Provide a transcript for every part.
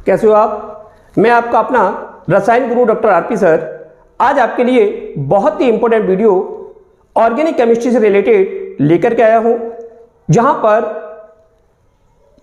कैसे हो आप? मैं आपका अपना रसायन गुरु डॉक्टर आरपी सर आज आपके लिए बहुत ही इंपॉर्टेंट वीडियो ऑर्गेनिक केमिस्ट्री से रिलेटेड लेकर के आया हूं, जहां पर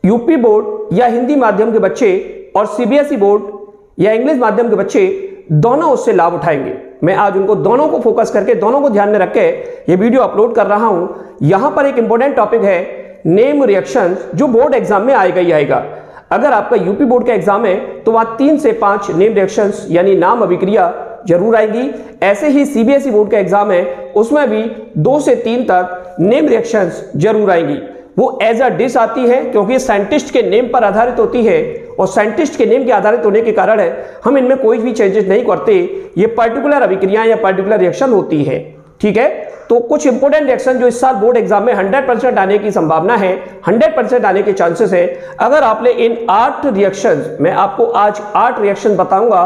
यूपी बोर्ड या हिंदी माध्यम के बच्चे और सीबीएसई बोर्ड या इंग्लिश माध्यम के बच्चे दोनों उससे लाभ उठाएंगे। मैं आज उनको दोनों को फोकस करके, दोनों को ध्यान में रख के ये वीडियो अपलोड कर रहा हूं। यहां पर एक इंपॉर्टेंट टॉपिक है नेम रिएक्शंस, जो बोर्ड एग्जाम में आएगा ही आएगा। अगर आपका यूपी बोर्ड का एग्जाम है तो वहां 3 से 5 नेम रिएक्शंस यानी नाम अभिक्रिया जरूर आएंगी। ऐसे ही सीबीएसई बोर्ड का एग्जाम है, उसमें भी 2 से 3 तक नेम रिएक्शंस जरूर आएंगी। वो एज अ डिश आती है क्योंकि साइंटिस्ट के नेम पर आधारित होती है और साइंटिस्ट के नेम के आधारित होने के कारण हम इनमें कोई भी चेंजेस नहीं करते। ये पर्टिकुलर अभिक्रियाएं या पर्टिकुलर रिएक्शन होती है, ठीक है। तो कुछ इंपोर्टेंट रिएक्शन जो इस साल बोर्ड एग्जाम में 100% आने की संभावना है, 100% आने के चांसेस है। अगर आपने इन 8 रिएक्शंस, मैं आपको आज 8 रिएक्शन बताऊंगा,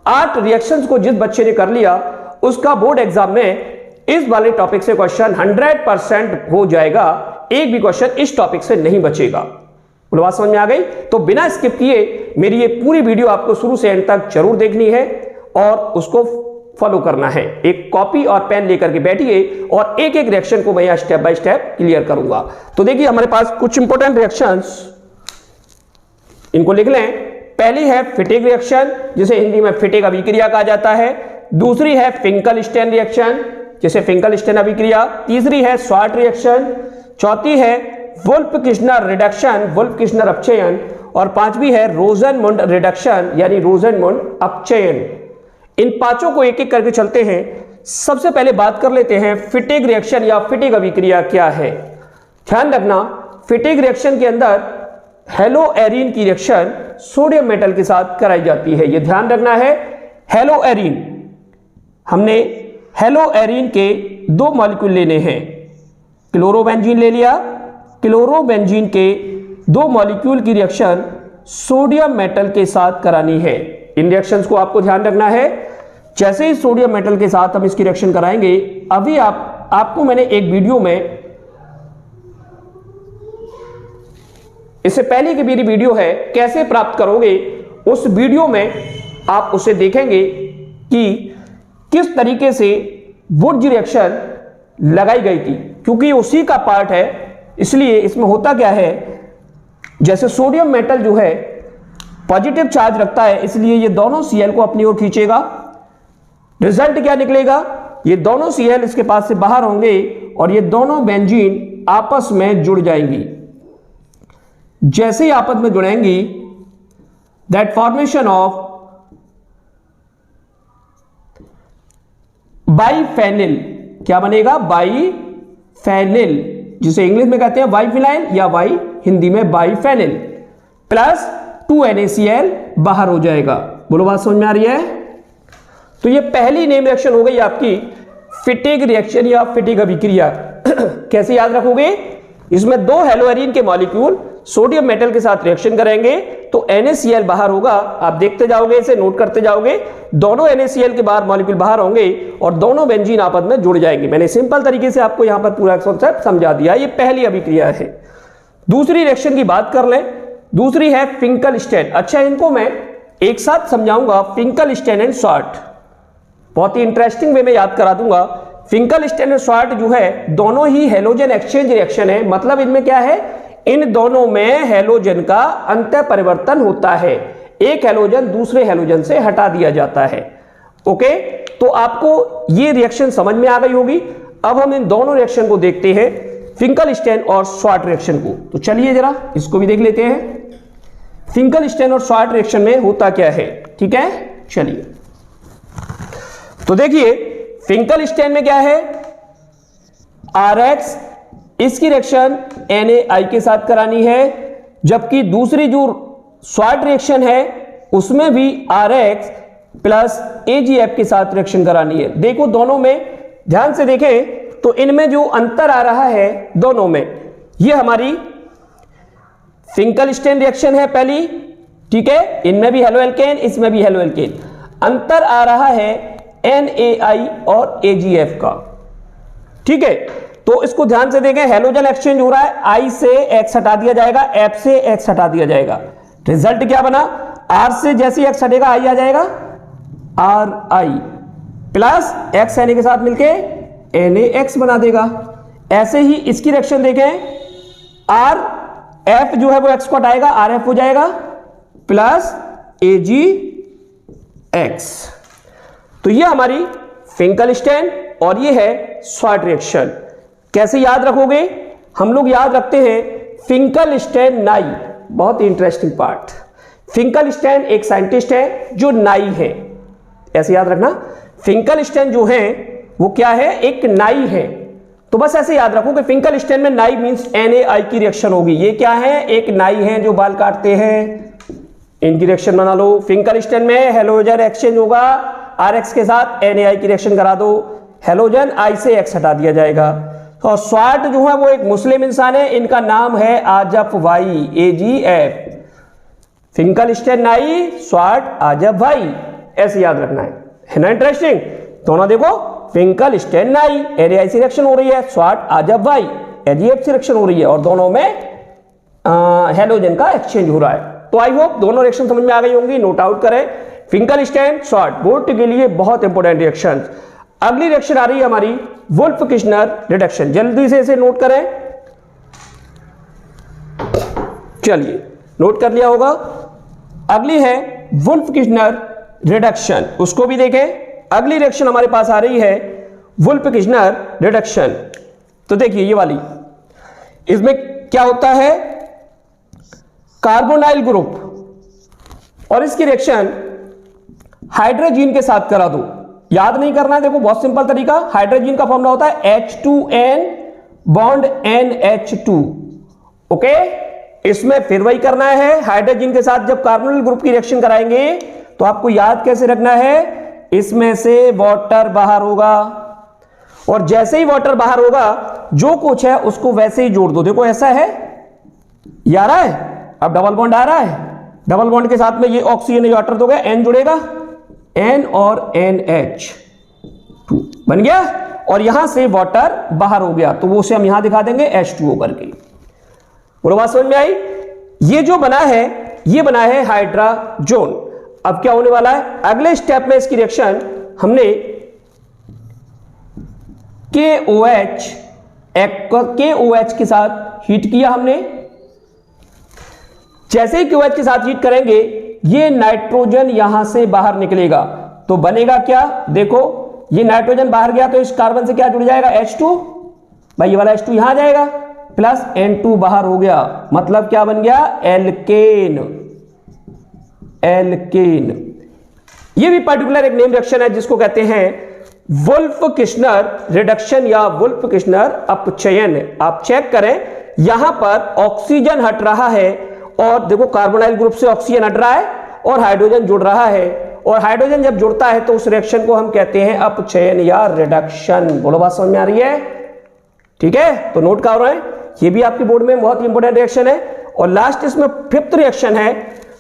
8 रिएक्शंस को जिस बच्चे ने कर लिया उसका बोर्ड एग्जाम में इस वाले टॉपिक से क्वेश्चन 100% हो जाएगा। एक भी क्वेश्चन इस टॉपिक से नहीं बचेगा। बात समझ में आ गई? तो बिना स्किप किए मेरी ये पूरी वीडियो आपको शुरू से एंड तक जरूर देखनी है और उसको फॉलो करना है। एक कॉपी और पेन लेकर के बैठिए और एक एक रिएक्शन को मैं स्टेप बाय स्टेप क्लियर करूंगा। तो देखिए हमारे पास कुछ इंपॉर्टेंट रिएक्शंस, इनको लिख लें। पहली है फिटिक रिएक्शन, जिसे हिंदी में फिटिक अभिक्रिया कहा जाता है। दूसरी है फिंकल-स्टेन रिएक्शन, जिसे फिंकल-स्टेन अभिक्रिया। तीसरी है स्वार्ट रिएक्शन। चौथी है वुल्फ-किर्चनर रिडक्शन, वुल्फ-किर्चनर अपचयन। और पांचवी है रोजनमुंड रिडक्शन यानी रोजनमुंड अपचयन। इन पांचों को एक एक करके चलते हैं। सबसे पहले बात कर लेते हैं फिटिक रिएक्शन या फिटिक अभिक्रिया क्या है। ध्यान रखना, फिटिक रिएक्शन के अंदर हेलोएरीन की रिएक्शन सोडियम मेटल के साथ कराई जाती है। यह ध्यान रखना है। हेलोएरीन, हमने हेलोएरीन के 2 मॉलिक्यूल लेने हैं। क्लोरोबेंजीन ले लिया। क्लोरोबेंजीन के 2 मॉलिक्यूल की रिएक्शन सोडियम मेटल के साथ करानी है। इन रिएक्शंस को आपको ध्यान रखना है। जैसे ही सोडियम मेटल के साथ हम इसकी रिएक्शन कराएंगे, अभी आपको मैंने एक वीडियो में, इससे पहले की मेरी वीडियो है कैसे प्राप्त करोगे, उस वीडियो में आप उसे देखेंगे कि किस तरीके से वुड्ज रिएक्शन लगाई गई थी, क्योंकि उसी का पार्ट है। इसलिए इसमें होता क्या है, जैसे सोडियम मेटल जो है पॉजिटिव चार्ज रखता है, इसलिए ये दोनों Cl को अपनी ओर खींचेगा। रिजल्ट क्या निकलेगा, ये दोनों Cl इसके पास से बाहर होंगे और ये दोनों बेंजीन आपस में जुड़ जाएंगी। जैसे ही आपस में जुड़ेंगी, दैट फॉर्मेशन ऑफ बाइफेनिल, क्या बनेगा, बाइफेनिल, जिसे इंग्लिश में कहते हैं बाइफिनाइल या बाई हिंदी में बाइफेनिल, प्लस 2NaCl बाहर हो जाएगा। बोलो बात समझ में आ रही है? तो ये पहली नेम रिएक्शन हो गई आपकी फिटिक रिएक्शन या फिटिक अभिक्रिया। कैसे याद रखोगे, इसमें 2 हेलोएरीन के मॉलिक्यूल सोडियम मेटल के साथ रिएक्शन करेंगे तो NaCl बाहर होगा। आप देखते जाओगे, इसे नोट करते जाओगे, दोनों NaCl के बाहर मॉलिक्यूल बाहर होंगे और दोनों बेंजीन आपस में जुड़ जाएंगे। मैंने सिंपल तरीके से आपको यहां पर पूरा कॉन्सेप्ट समझा दिया। ये पहली अभिक्रिया है। दूसरी रिएक्शन की बात कर लें। दूसरी है फिंकल-स्टेन। अच्छा, इनको मैं एक साथ समझाऊंगा, फिंकल-स्टेन एंड स्वार्ट। बहुत ही इंटरेस्टिंग वे में याद करा दूंगा। फिंकल-स्टेन एंड स्वार्ट जो है दोनों ही हेलोजन एक्सचेंज रिएक्शन है। मतलब इनमें क्या है, इन दोनों में हेलोजन का अंतः परिवर्तन होता है। एक हेलोजन दूसरे हेलोजन से हटा दिया जाता है। ओके, तो आपको ये रिएक्शन समझ में आ गई होगी। अब हम इन दोनों रिएक्शन को देखते हैं, फिंकल-स्टेन और स्वार्ट रिएक्शन को। तो चलिए जरा इसको भी देख लेते हैं। फिंकल-स्टेन और स्वार्ट रिएक्शन में होता क्या है, ठीक है। चलिए तो देखिए, फिंकल-स्टेन में क्या है, RX, इसकी रिएक्शन NaI के साथ करानी है, जबकि दूसरी जो स्वार्ट रिएक्शन है उसमें भी RX प्लस AgF के साथ रिएक्शन करानी है। देखो दोनों में ध्यान से देखें तो इनमें जो अंतर आ रहा है दोनों में, ये हमारी फिंकल-स्टेन रिएक्शन है पहली, ठीक है। इनमें भी हेलो एल्केन, इसमें भी हेलो एल्केन। अंतर आ रहा है NaI और AgF का, ठीक है। तो इसको ध्यान से देखें, हेलोजन एक्सचेंज हो रहा है, I से X हटा दिया जाएगा, F से X हटा दिया जाएगा। रिजल्ट क्या बना, R से जैसे x हटेगा I आ जाएगा, RI प्लस x Na के साथ मिलके NaX बना देगा। ऐसे ही इसकी रिएक्शन देखें, RF जो है वो x को हटाएगा, RF हो जाएगा प्लस AgX। तो ये हमारी फिंकलस्टैइन और ये है स्वार्ट रिएक्शन। कैसे याद रखोगे? हम लोग याद रखते हैं फिंकलस्टैइन नाई, बहुत ही इंटरेस्टिंग पार्ट। फिंकलस्टैइन एक साइंटिस्ट है जो नाई है, ऐसे याद रखना। फिंकलस्टैइन जो है वो क्या है? एक नाई है। तो बस ऐसे याद रखो कि फिंकलस्टैइन में नाई मींस NaI की रिएक्शन होगी। ये क्या है? एक नाई है जो बाल काटते हैं, इनकी रिएक्शन बना लो। फिंकलस्टैइन में हैलोजन एक्सचेंज होगा, RX के साथ NaI की रिएक्शन करा दो, हैलोजन I से X हटा दिया जाएगा। और स्वार्ट जो है वो एक मुस्लिम इंसान है, इनका नाम है आजफ भाई, AGF। फिंकलस्टैइन नाई, स्वार्ट आजफ भाई, ऐसे याद रखना है ना। इंटरेस्टिंग। दोनों देखो, फिंकलस्टैइन नाई NaI से रिएक्शन हो रही है, स्वार्ट आजफ भाई AgF से रिएक्शन हो रही है, और दोनों में हैलोजन का एक्सचेंज हो रहा है। तो आई होप दोनों रिएक्शन समझ में आ गई होंगी। नोट आउट करें, फिंकलस्टैइन स्वार्ट बोर्ड के लिए बहुत इंपॉर्टेंट रिएक्शन। अगली रिएक्शन आ रही है हमारी वुल्फ किश्नर रिडक्शन। जल्दी से इसे नोट करें। चलिए, नोट कर लिया होगा। अगली है वुल्फ किश्नर रिडक्शन, उसको भी देखें। अगली रिएक्शन हमारे पास आ रही है वुल्फ किश्नर रिडक्शन। तो देखिए ये वाली, इसमें क्या होता है? कार्बोनाइल ग्रुप और इसकी रिएक्शन हाइड्रोजन के साथ करा दो। याद नहीं करना है, देखो बहुत सिंपल तरीका। हाइड्रोजन का फॉर्मूला होता है H2N बॉन्ड NH2। ओके, इसमें फिर वही करना है। हाइड्रोजन के साथ जब कार्बोनाइल ग्रुप की रिएक्शन कराएंगे तो आपको याद कैसे रखना है? इसमें से वाटर बाहर होगा, और जैसे ही वाटर बाहर होगा जो कुछ है उसको वैसे ही जोड़ दो। देखो ऐसा है, ये आ रहा है, अब डबल बॉन्ड आ रहा है, डबल बॉन्ड के साथ में ये ऑक्सीजन वाटर दोगे, N जुड़ेगा, N और NH2 बन गया, और यहां से वाटर बाहर हो गया, तो वो उसे हम यहां दिखा देंगे H2O करके। बोलो बात समझ में आई? ये जो बना है ये बना है हाइड्रोजन। अब क्या होने वाला है? अगले स्टेप में इसकी रिएक्शन हमने KOH के साथ हीट किया हमने। जैसे ही KOH के साथ हीट करेंगे ये नाइट्रोजन यहां से बाहर निकलेगा, तो बनेगा क्या? देखो ये नाइट्रोजन बाहर गया तो इस कार्बन से क्या जुड़ जाएगा? H2। भाई ये वाला H2 यहां आ जाएगा, प्लस N2 बाहर हो गया, मतलब क्या बन गया? एल्केन। एल्केन। ये भी पर्टिकुलर एक नेम रिएक्शन है जिसको कहते हैं वुल्फ किश्नर रिडक्शन या वुल्फ किश्नर अपचयन। आप चेक करें, यहां पर ऑक्सीजन हट रहा है, और देखो कार्बोनाइल ग्रुप से ऑक्सीजन हट रहा है और हाइड्रोजन जुड़ रहा है, और हाइड्रोजन जब जुड़ता है तो उस रिएक्शन को हम कहते हैं अपचयन या रिडक्शन। बोलो बात समझ में आ रही है? ठीक है, तो नोट कर रहे हैं, ये भी आपके बोर्ड में बहुत इंपॉर्टेंट रिएक्शन है। और लास्ट इसमें फिफ्थ रिएक्शन है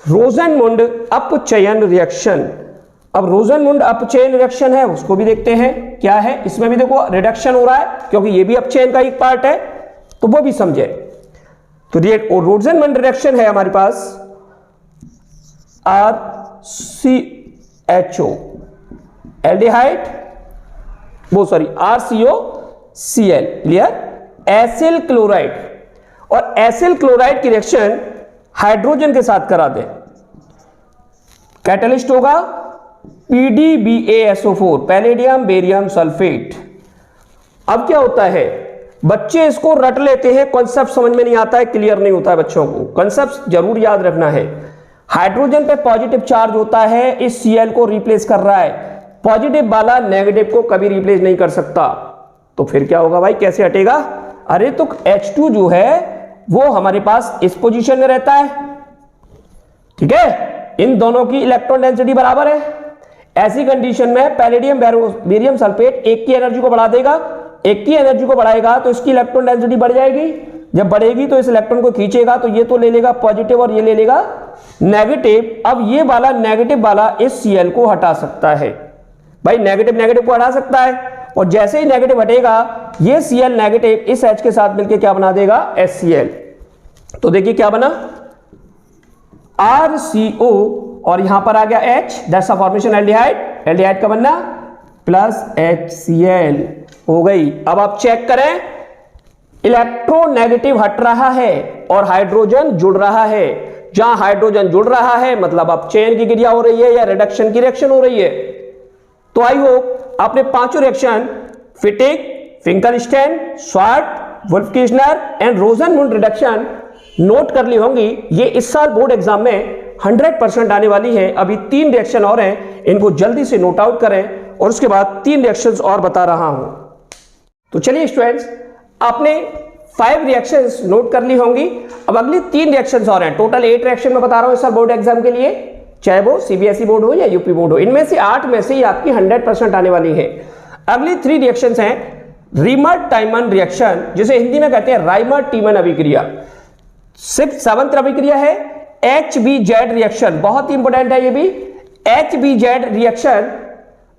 रोजनमुंड अपचयन रिएक्शन। अब रोजनमुंड अपचयन रिएक्शन है, उसको भी देखते हैं क्या है। इसमें भी देखो रिडक्शन हो रहा है, क्योंकि ये भी अपचयन का एक पार्ट है, तो वो भी समझे। तो रोजनमुंड रिएक्शन है हमारे पास RCHO एल्डिहाइड, वो sorry RCOCl, clear, acyl chloride, और एसिल क्लोराइड की रिएक्शन हाइड्रोजन के साथ करा दे। कैटलिस्ट होगा PDBaSO4, पैलेडियम बेरियम सल्फेट। अब क्या होता है, बच्चे इसको रट लेते हैं, कॉन्सेप्ट समझ में नहीं आता है, क्लियर नहीं होता है बच्चों को। कॉन्सेप्ट जरूर याद रखना है। हाइड्रोजन पे पॉजिटिव चार्ज होता है, इस Cl को रिप्लेस कर रहा है, पॉजिटिव वाला नेगेटिव को कभी रिप्लेस नहीं कर सकता। तो फिर क्या होगा भाई, कैसे हटेगा? अरे तो H2 जो है वो हमारे पास इस पोजीशन में रहता है, ठीक है, इन दोनों की इलेक्ट्रॉन डेंसिटी बराबर है। ऐसी कंडीशन में पैलेडियम बेरियम सल्फेट एक की एनर्जी को बढ़ा देगा, एक की एनर्जी को बढ़ाएगा तो इसकी इलेक्ट्रॉन डेंसिटी बढ़ जाएगी। जब बढ़ेगी तो इस इलेक्ट्रॉन को खींचेगा, तो ये तो ले लेगा पॉजिटिव और ये ले लेगा नेगेटिव। अब ये वाला नेगेटिव वाला इस Cl को हटा सकता है, भाई नेगेटिव नेगेटिव को हटा सकता है, और जैसे ही नेगेटिव हटेगा ये Cl नेगेटिव इस H के साथ मिलकर क्या बना देगा? HCl। तो देखिए क्या बना, RCO और यहां पर आ गया H, that's the formation aldehyde, aldehyde का बनना प्लस HCl हो गई। अब आप चेक करें, इलेक्ट्रोनेगेटिव हट रहा है और हाइड्रोजन जुड़ रहा है। जहां हाइड्रोजन जुड़ रहा है मतलब अब चेन की क्रिया हो रही है या रिडक्शन की रिएक्शन हो रही है। तो आई होप आपने पांचों reaction Fittig, Finkelstein, Swarts, Wolff Kishner and Rosenmund reduction note कर ली होंगी। ये इस साल बोर्ड एग्जाम में 100% आने वाली है। अभी 3 रिएक्शन और हैं, इनको जल्दी से नोट आउट करें और उसके बाद 3 रिएक्शंस और बता रहा हूं। तो चलिए स्टूडेंट्स, आपने 5 रिएक्शंस नोट कर ली होंगी। अब अगली 3 रिएक्शंस और हैं। टोटल 8 रिएक्शन मैं बता रहा हूं इस साल बोर्ड एग्जाम के लिए, चाहे वो सीबीएसई बोर्ड हो या यूपी बोर्ड हो। इनमें से 8 में से ही आपकी 100% आने वाली है। अगली 3 रिएक्शंस हैं रीमर-टाइमन रिएक्शन, जिसे हिंदी में कहते हैं राइमर-टीमन अभिक्रिया। 7th अभिक्रिया है HBZ रिएक्शन, बहुत ही इंपॉर्टेंट है ये भी। HBZ रिएक्शन,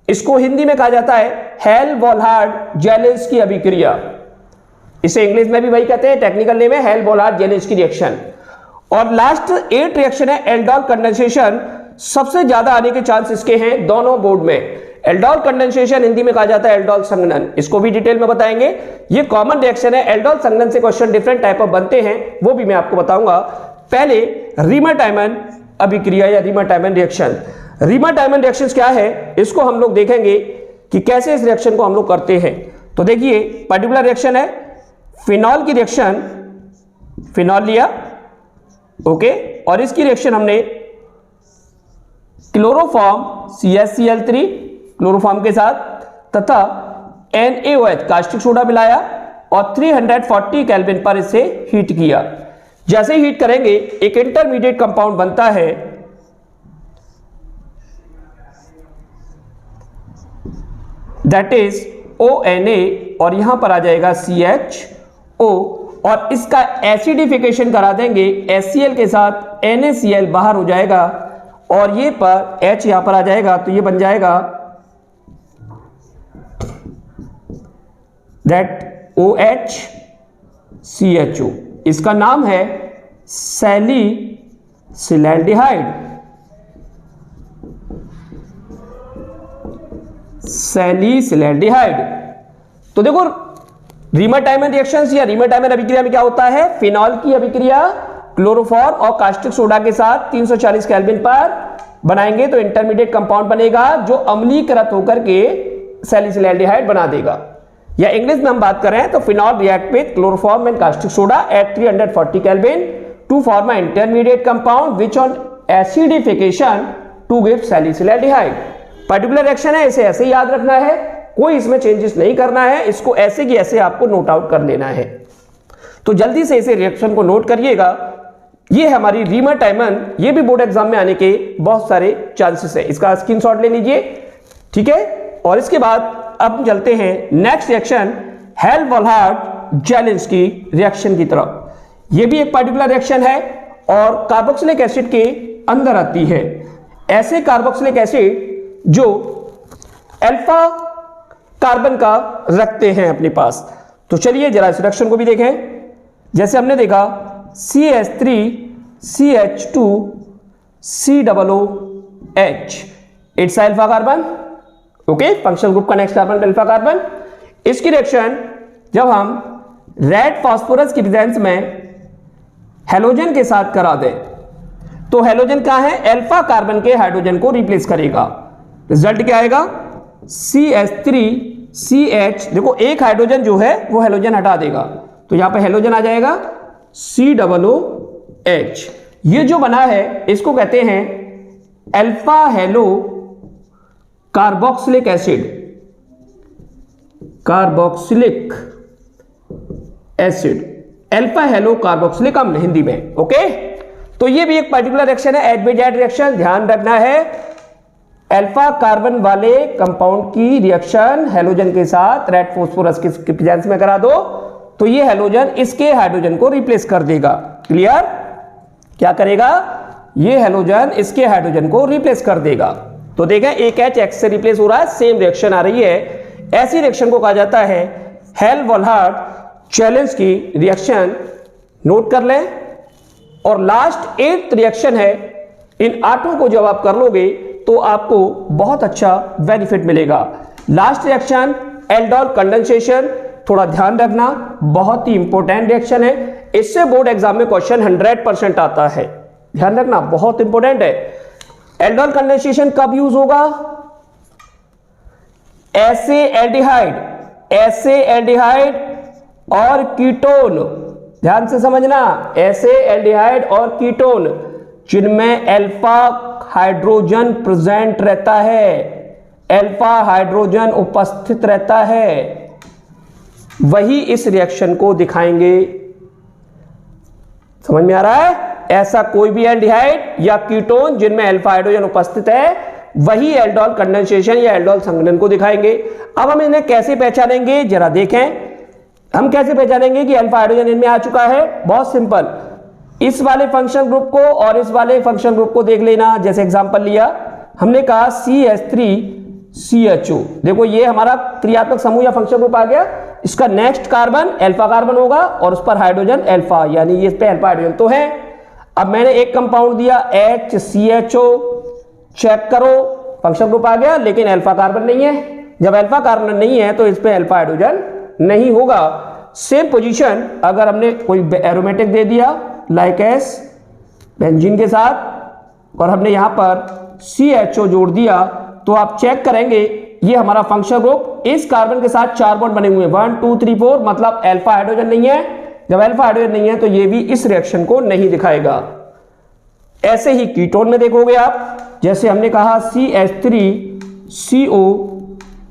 इसको हिंदी में कहा जाता है हेल-वॉलहार्ड-जेलेंस्की अभिक्रिया। इसे इंग्लिश में भी वही कहते हैं, टेक्निकल नेम है हेल-वॉलहार्ड-जेलेंस्की रिएक्शन। और लास्ट 8 रिएक्शन है एल्डोल कंडेंसेशन। सबसे ज्यादा आने के चांस इसके हैं दोनों बोर्ड में। एल्डोल कंडेंसेशन हिंदी में कहा जाता है एल्डोल संघनन, इसको भी डिटेल में बताएंगे। ये कॉमन रिएक्शन है। एल्डोल संघनन से क्वेश्चन डिफरेंट टाइप ऑफ बनते हैं, वो भी मैं आपको बताऊंगा। पहले रीमर-टाइमन अभिक्रिया या रीमर-टाइमन रिएक्शन। रीमर-टाइमन रिएक्शन क्या है, इसको हम लोग देखेंगे कि कैसे इस रिएक्शन को हम लोग करते हैं। तो देखिए, पर्टिकुलर रिएक्शन है फिनॉल की रिएक्शन, फिनॉल लिया, ओके, और इसकी रिएक्शन हमने क्लोरोफॉर्म CaCl3 क्लोरोफॉर्म के साथ तथा NaOH कास्टिक सोडा मिलाया और 340 केल्विन पर इसे हीट किया। जैसे हीट करेंगे एक इंटरमीडिएट कंपाउंड बनता है, दैट इज ONa, और यहां पर आ जाएगा CHO, और इसका एसिडिफिकेशन करा देंगे HCl के साथ, NaCl बाहर हो जाएगा और ये पर H यहां पर आ जाएगा, तो ये बन जाएगा दैट OHCHO। इसका नाम है सैलिसिलैल्डिहाइड, सैलिसिलैल्डिहाइड। तो देखो, रीमर-टाइमन रिएक्शंस या रीमर-टाइमन अभिक्रिया में क्या होता है, फिनॉल की अभिक्रिया क्लोरोफॉर्म और कास्टिक सोडा के साथ 340 केल्विन पर बनाएंगे तो इंटरमीडिएट कंपाउंड बनेगा जो अम्लीकृत होकर के सैलिसिलैल्डिहाइड बना देगा। या इंग्लिश में हम बात करें तो phenol react with chloroform and caustic soda at 340 kelvin to form a intermediate compound which on acidification to give salicylaldehyde. Particular reaction है, इसे ऐसे ही याद रखना है, कोई इसमें चेंजेस नहीं करना है, इसको ऐसे की ऐसे आपको नोट आउट कर लेना है। तो जल्दी से इसे रिएक्शन को नोट करिएगा। ये है हमारी रीमर-टाइमन, ये भी बोर्ड एग्जाम में आने के बहुत सारे चांसेस है, इसका स्क्रीनशॉट ले लीजिए, ठीक है। और इसके बाद अब चलते हैं नेक्स्ट रिएक्शन हेल-वॉलहार्ड-जेलेंस्की रिएक्शन की तरफ। ये भी एक पर्टिकुलर रिएक्शन है और कार्बोक्सिलिक एसिड के अंदर आती है। ऐसे कार्बोक्सिलिक एसिड जो अल्फा कार्बन का रखते हैं अपने पास। तो चलिए जरा इस रिएक्शन को भी देखें। जैसे हमने देखा CH3CH2COOH, it's alpha carbon, okay, functional group का नेक्स्ट कार्बन अल्फा कार्बन। इसकी रिएक्शन जब हम रेड फास्फोरस की प्रेजेंस में हेलोजन के साथ करा दें तो हेलोजन क्या है, अल्फा कार्बन के हाइड्रोजन को रिप्लेस करेगा। रिजल्ट क्या आएगा, CH3CH, देखो एक हाइड्रोजन जो है वो हेलोजन हटा देगा तो यहां पे हेलोजन आ जाएगा COOH। ये जो बना है इसको कहते हैं alpha hello carboxylic acid, carboxylic acid, alpha hello carboxylic अम्ल हिंदी में, ओके। तो ये भी एक पर्टिकुलर रिएक्शन है, HBZ रिएक्शन। ध्यान रखना है, अल्फा कार्बन वाले कंपाउंड की रिएक्शन हेलोजन के साथ रेड फास्फोरस के प्रेजेंस में करा दो तो ये हेलोजन इसके हाइड्रोजन को रिप्लेस कर देगा। क्लियर, क्या करेगा, ये हेलोजन इसके हाइड्रोजन को रिप्लेस कर देगा। तो देखें एक H X से रिप्लेस हो रहा है, सेम रिएक्शन आ रही है। ऐसी रिएक्शन को कहा जाता है हेल-वॉलहार्ड-जेलेंस्की रिएक्शन। नोट कर लें। और लास्ट 8th रिएक्शन है, इन 8 को जब आप कर लोगे तो आपको बहुत अच्छा बेनिफिट मिलेगा। लास्ट रिएक्शन एल्डोल कंडेंसेशन, थोड़ा ध्यान रखना, बहुत ही इंपॉर्टेंट रिएक्शन है, इससे बोर्ड एग्जाम में क्वेश्चन 100% आता है, ध्यान रखना, बहुत इंपॉर्टेंट है। एल्डोल कंडेंसेशन कब यूज होगा? एल्डिहाइड और कीटोन, ध्यान से समझना, एल्डिहाइड और कीटोन जिनमें अल्फा हाइड्रोजन प्रेजेंट रहता है, अल्फा हाइड्रोजन उपस्थित रहता है, वही इस रिएक्शन को दिखाएंगे। समझ में आ रहा है? ऐसा कोई भी एल्डिहाइड या कीटोन जिनमें अल्फा हाइड्रोजन उपस्थित है वही एल्डोल कंडेंसेशन या एल्डोल संघनन को दिखाएंगे। अब हम इन्हें कैसे पहचानेंगे जरा देखें। हम कैसे पहचानेंगे कि अल्फा हाइड्रोजन इनमें आ चुका है? बहुत सिंपल, इस वाले फंक्शन ग्रुप को और इस वाले फंक्शन ग्रुप को देख लेना। जैसे एग्जांपल लिया हमने कहा CH3CHO, देखो ये हमारा क्रियात्मक समूह या फंक्शन ग्रुप आ गया, इसका नेक्स्ट कार्बन अल्फा कार्बन होगा और उस पर हाइड्रोजन अल्फा, यानी ये इस पे अल्फा हाइड्रोजन तो है। अब मैंने एक कंपाउंड दिया HCHO, चेक करो फंक्शन ग्रुप आ गया लेकिन अल्फा कार्बन नहीं है। जब अल्फा कार्बन नहीं है तो इस पे अल्फा हाइड्रोजन नहीं होगा। सेम पोजीशन अगर हमने कोई एरोमेटिक दे दिया लाइक एस बेंजीन के साथ और हमने यहां पर CHO जोड़ दिया तो आप चेक करेंगे ये हमारा फंक्शन ग्रुप इस कार्बन के साथ 4 बॉन्ड बने हुए हैं, 1 2 3 4, मतलब अल्फा हाइड्रोजन नहीं है। जब अल्फा हाइड्रोजन नहीं है तो ये भी इस रिएक्शन को नहीं दिखाएगा। ऐसे ही कीटोन में देखोगे आप, जैसे हमने कहा CH3CO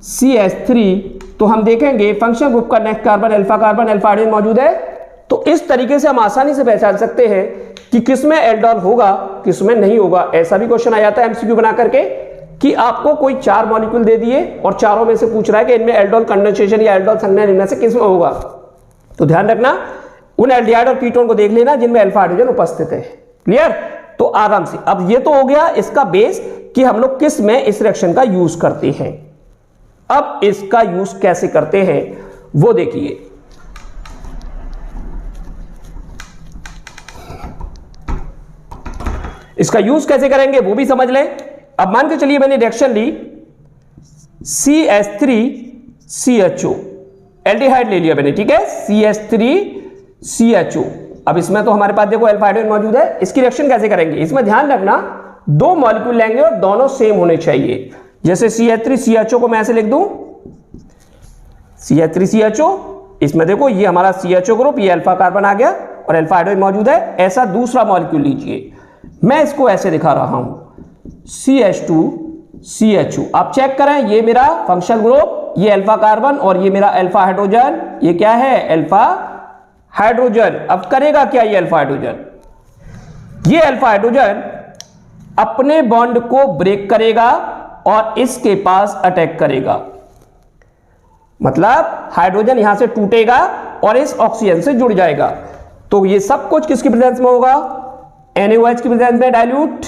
CH3, तो हम देखेंगे फंक्शन ग्रुप का नेक्स्ट कार्बन अल्फा हाइड्रोजन मौजूद है। तो इस तरीके से हम आसानी से पहचान सकते हैं कि किसमें एल्डोल होगा किसमें नहीं होगा। ऐसा भी क्वेश्चन आ जाता है एमसीक्यू बना करके कि आपको कोई 4 मॉलिक्यूल दे दिए और चारों में से पूछ रहा है कि इनमें एल्डोल कंडेंसेशन या एल्डोल संघनन इनमें से किसमें होगा। तो ध्यान रखना, उन एल्डिहाइड और कीटोन को देख लेना जिनमें अल्फा हाइड्रोजन उपस्थित है। क्लियर? तो आराम से, अब ये तो हो गया इसका बेस कि हम लोग किस में इस रिएक्शन का यूज करते हैं। अब इसका यूज कैसे करते हैं वो देखिए। इसका यूज कैसे करेंगे वो भी समझ लें। अब मान के चलिए मैंने रिएक्शन ली CH3CHO, एल्डिहाइड ले लिया मैंने, ठीक है, CH3CHO। अब इसमें तो हमारे पास देखो अल्फा हाइड्रोजन मौजूद है। इसकी रिएक्शन कैसे करेंगे? इसमें ध्यान रखना 2 मॉलिक्यूल लेंगे और दोनों सेम होने चाहिए। जैसे CH3CHO को मैं ऐसे लिख दूं, CH3CHO, इसमें देखो ये हमारा CHO ग्रुप, ये अल्फा कार्बन आ गया और अल्फा हाइड्रोजन मौजूद है। ऐसा दूसरा मॉलिक्यूल लीजिए, मैं इसको ऐसे दिखा रहा हूं CH2CHO। आप चेक करें, ये मेरा फंक्शन ग्रुप, ये अल्फा कार्बन और ये मेरा अल्फा हाइड्रोजन, ये क्या है? Alpha hydrogen. अब करेगा क्या ये अल्फा हाइड्रोजन? ये अल्फा हाइड्रोजन अपने बॉन्ड को ब्रेक करेगा और इसके पास अटैक करेगा, मतलब हाइड्रोजन यहां से टूटेगा और इस ऑक्सीजन से जुड़ जाएगा। तो ये सब कुछ किसकी प्रेजेंस में होगा? NaOH की प्रेजेंस में, डाइल्यूट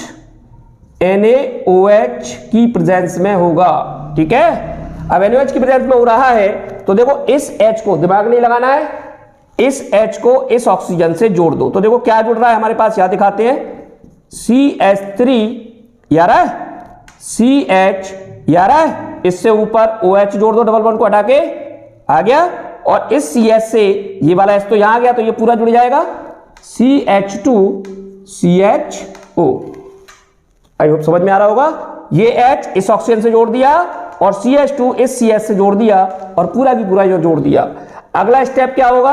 NaOH की प्रेजेंस में होगा, ठीक है। अब NaOH की प्रेजेंस में हो रहा है तो देखो इस H को दिमाग नहीं लगाना है, इस H को इस ऑक्सीजन से जोड़ दो। तो देखो क्या जुड़ रहा है हमारे पास, यहां दिखाते हैं CH3, यार CH, यार इससे ऊपर OH जोड़ दो, डबल बॉन्ड को हटा के आ गया, और इस CH से ये वाला H तो यहां आ गया तो ये पूरा जुड़ जाएगा CH2CHO। आई होप समझ में आ रहा होगा। ये H इस ऑक्सीजन से जोड़ दिया और CH2 इस CH से जोड़ दिया और पूरा की पूरा जोड़ दिया। अगला स्टेप क्या होगा?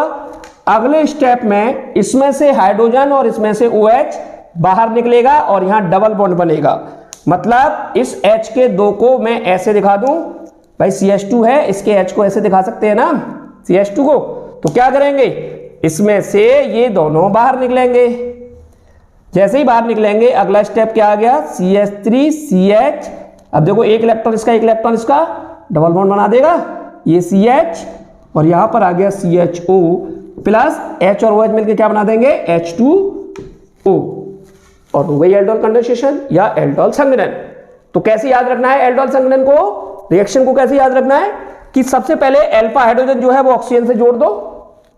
अगले स्टेप में इसमें से हाइड्रोजन और इसमें से OH बाहर निकलेगा और यहां डबल बॉन्ड बनेगा। मतलब इस H के 2 को मैं ऐसे दिखा दूं, भाई CH2 है, इसके H को ऐसे दिखा सकते हैं ना CH2 को। तो क्या करेंगे? इसमें से ये दोनों बाहर निकलेंगे। जैसे ही बाहर निकलेंगे अगला स्टेप क्या आ गया? CH3CH। अब देखो एक इलेक्ट्रॉन इसका, एक इलेक्ट्रॉन इसका, डबल बॉन्ड बना देगा, ये CH और यहां पर आ गया CHO प्लस H और OH मिलकर क्या बना देंगे? H2O, और हो गई एल्डोल कंडेंसेशन या एल्डोल संघनन। तो कैसे याद रखना है एल्डोल संघनन को, रिएक्शन को कैसे याद रखना है कि सबसे पहले अल्फा हाइड्रोजन जो है वो ऑक्सीजन से जोड़ दो,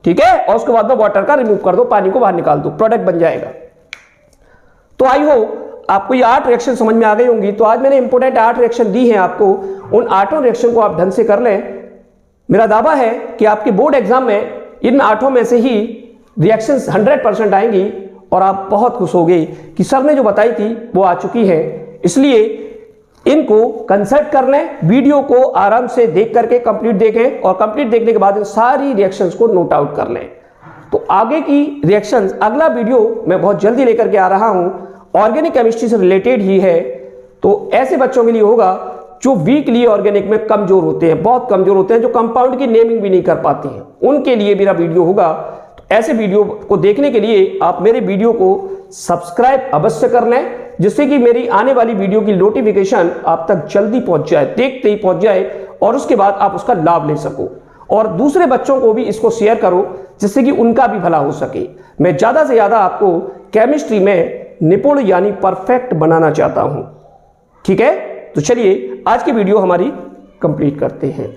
ठीक है, और उसके बाद में वाटर का रिमूव कर दो, पानी को बाहर निकाल दो, प्रोडक्ट बन जाएगा। तो आई होप आपको ये 8 रिएक्शन समझ में आ गई होंगी। तो आज मैंने इंपॉर्टेंट 8 रिएक्शन दी हैं आपको, उन 8 रिएक्शन को आप ढंग से कर लें। मेरा दावा है कि आपके बोर्ड एग्जाम में इन 8 में से ही रिएक्शंस 100% आएंगी और आप बहुत खुश होंगे कि सर ने जो बताई थी वो आ चुकी है। इसलिए इनको कंसल्ट कर लें, वीडियो को आराम से देख करके कंप्लीट देखें और कंप्लीट देखने के बाद इन सारी रिएक्शंस को नोट आउट कर लें। तो आगे की रिएक्शंस अगला वीडियो मैं बहुत जल्दी लेकर के आ रहा हूं, ऑर्गेनिक केमिस्ट्री से रिलेटेड ही है। तो ऐसे बच्चों के लिए होगा जो वीकली ऑर्गेनिक में कमजोर होते हैं, बहुत कमजोर होते हैं, जो कंपाउंड की नेमिंग भी नहीं कर पाते हैं, उनके लिए मेरा वीडियो होगा। तो ऐसे वीडियो को देखने के लिए आप मेरे वीडियो को सब्सक्राइब अवश्य कर लें, जिससे कि मेरी आने वाली वीडियो की नोटिफिकेशन आप तक जल्दी पहुंच जाए, देखते ही पहुंच जाए और उसके बाद आप उसका लाभ ले सको और दूसरे बच्चों को भी इसको शेयर करो, जिससे कि उनका भी भला हो सके। मैं ज्यादा से ज्यादा आपको केमिस्ट्री में निपुण यानी परफेक्ट बनाना चाहता हूं। ठीक है, तो चलिए आज की वीडियो हमारी कंप्लीट करते हैं।